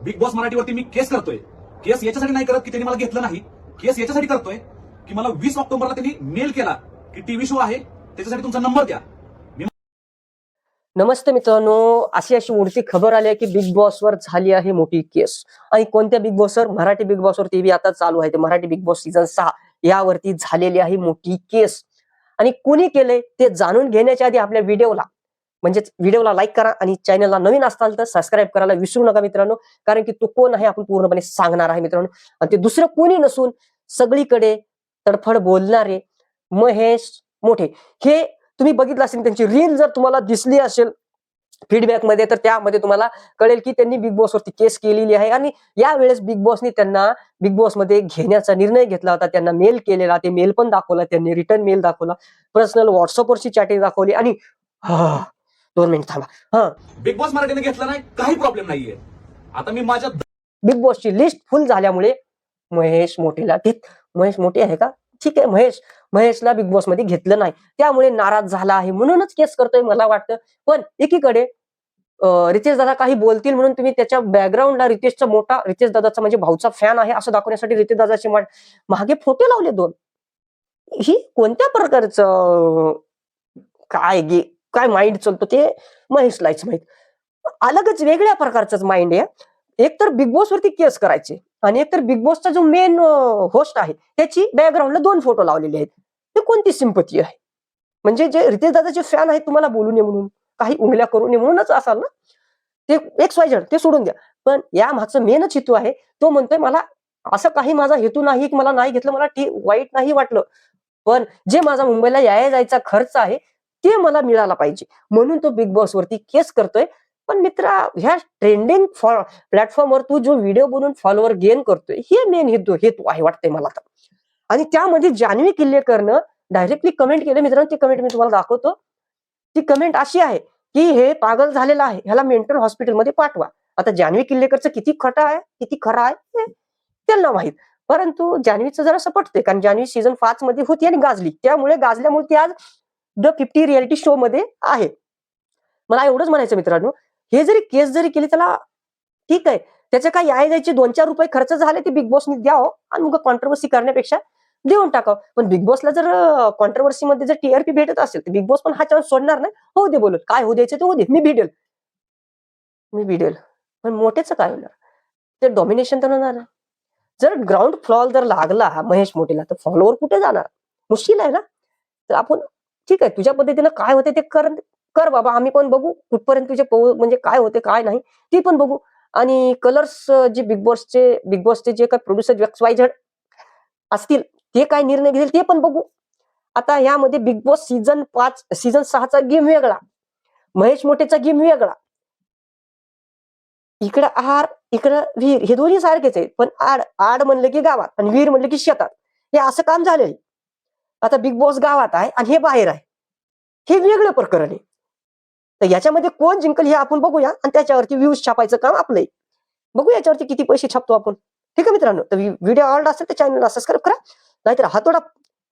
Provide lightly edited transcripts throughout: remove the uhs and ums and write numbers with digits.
Big boss मराठीवरती मी केस करतोय. केस याच्यासाठी नाही करत की त्यांनी मला घेतलं नाही. केस याच्यासाठी करतोय की मला 20 ऑक्टोबरला त्यांनी मेल केला की टीव्ही शो आहे, त्याच्यासाठी तुमचा नंबर द्या. नमस्ते मित्रांनो, अशी उडती खबर आली आहे की बिग बॉसवर झाली आहे मोठी केस. आणि कोणत्या बिग बॉसवर? मराठी बिग बॉसवर. टीव्ही आता चालू आहे ते मराठी बिग बॉस सीझन 6 यावरती झालेली आहे मोठी केस. आणि कोणी केलंय ते जाणून घेण्याच्या आधी आपल्या व्हिडिओला लाईक करा आणि चॅनलला नवीन असाल तर सबस्क्राईब करायला विसरू नका मित्रांनो, कारण की तो कोण आहे आपण पूर्णपणे सांगणार आहे मित्रांनो. आणि ते दुसरं कोणी नसून सगळीकडे तडफड बोलणारे महेश मोठे. हे तुम्ही बघितलं असेल, त्यांची रील जर तुम्हाला दिसली असेल फीडबॅक मध्ये, तर त्यामध्ये तुम्हाला कळेल की त्यांनी बिग बॉस वरती केस केलेली आहे. आणि यावेळेस बिग बॉसने त्यांना बिग बॉस मध्ये घेण्याचा निर्णय घेतला होता. त्यांना मेल केलेला, ते मेल पण दाखवला त्यांनी, रिटर्न मेल दाखवला, पर्सनल व्हॉट्सअपवरची चॅटिंग दाखवली. आणि 2 मिनिट थांबा. बिग बॉस मराठीने घेतलं नाही, काही प्रॉब्लेम नाहीये. आता मी माझ्या बिग बॉसची लिस्ट फुल झाल्यामुळे महेश मोठे आहे का? ठीक आहे, महेशला बिग बॉस मध्ये घेतलं नाही, त्यामुळे नाराज झाला आहे, म्हणूनच केस करतोय मला वाटतं. पण एकीकडे रितेश दादा काही बोलतील म्हणून तुम्ही त्याच्या बॅकग्राऊंडला रितेश दादाचा म्हणजे भाऊचा फॅन आहे असं दाखवण्यासाठी रितेश दादाचे मागे फोटो लावले 2. ही कोणत्या प्रकारचं काय माइंड चालतो ते महेशलाच माहित. अलगच वेगळ्या प्रकारचं माइंड आहे. एक तर बिग बॉस वरती केस करायचे आणि एक तर बिग बॉसचा जो मेन होस्ट आहे त्याची बॅकग्राऊंडला 2 फोटो लावलेले आहेत. ते कोणती सिंपती आहे? म्हणजे जे रितेश दादाचे फॅन आहेत तुम्हाला बोलू नये म्हणून, काही उंगल्या करू नये म्हणूनच असाल ना. ते XYZ ते सोडून द्या, पण या मागचं मेनच हेतू आहे. तो म्हणतोय मला असं काही माझा हेतू नाही की मला नाही घेतलं, मला वाईट नाही वाटलं, पण जे माझा मुंबईला यायला जायचा खर्च आहे ते मला मिळाला पाहिजे, म्हणून तो बिग बॉस वरती केस करतोय. पण मित्रा, ह्या ट्रेंडिंग प्लॅटफॉर्मवर तू जो व्हिडिओ बनवून फॉलोअर गेन करतोय हे मेन हेतू आहे वाटतंय मला तर. आणि त्यामध्ये जान्हवी किल्लेकरनं डायरेक्टली कमेंट केलं मित्रांनो. ती कमेंट मी तुम्हाला दाखवतो. ती कमेंट अशी आहे की हे पागल झालेला आहे, ह्याला मेंटल हॉस्पिटलमध्ये पाठवा. आता जान्हवी किल्लेकरचं किती खरं आहे हे त्यांना माहित, परंतु जान्हवीचं जरा पटतंय, कारण जान्हवी सीझन 5 मध्ये होती आणि गाजल्यामुळे ती आज द 50 रियालिटी शो मध्ये आहे. मला एवढंच म्हणायचं मित्रांनो, हे जरी केस जरी केली त्याला ठीक आहे, त्याचे काय याय जायचे 2-4 रुपये खर्च झाले ते बिग बॉसने द्यावं आणि मग कॉन्ट्रोवर्सी करण्यापेक्षा देऊन टाकावं. पण बिग बॉसला जर कॉन्ट्रोवर्सी मध्ये जर TRP भेटत असेल तर बिग बॉस पण हा चान्स सोडणार नाही. हो दे बोलत, काय होऊ द्यायचं ते होऊ दे, मी भिडेल. पण मोठेच काय होणार? ते डॉमिनेशन तर होणार नाही. जर ग्राउंड फ्लॉर जर लागला महेश मोठेला तर फॉलोअर कुठे जाणार? मुश्किल आहे ना. तर आपण ठीक आहे, तुझ्या पद्धतीनं काय होते ते कर बाबा, आम्ही पण बघू कुठपर्यंत तुझे म्हणजे काय होते काय नाही ते पण बघू. आणि कलर्स जे बिग बॉसचे जे काही प्रोड्युसर XYZ असतील ते काय निर्णय घेतील ते पण बघू. आता यामध्ये बिग बॉस सीझन 6चा गेम वेगळा, महेश मोठेचा गेम वेगळा. इकडं आहार इकडं विहीर, हे दोन्ही सारखेच आहेत, पण आड म्हणलं की गावात आणि विहीर म्हणलं की शेतात, हे असं काम झालंय. आता बिग बॉस गावात आहे आणि हे बाहेर आहे, हे वेगळं प्रकरण आहे. तर याच्यामध्ये कोण जिंकल हे आपण बघूया आणि त्याच्यावरती व्ह्यूज छापायचं काम आपलंय. बघू याच्यावरती किती पैसे छापतो आपण. ठीक आहे मित्रांनो, तर व्हिडिओ आवडला असेल तर चॅनलला सबस्क्राईब करा, नाहीतर हातोडा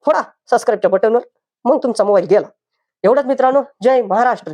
फोडा सबस्क्राईबच्या बटनवर, मग तुमचा मोबाईल गेला. एवढंच मित्रांनो, जय महाराष्ट्र.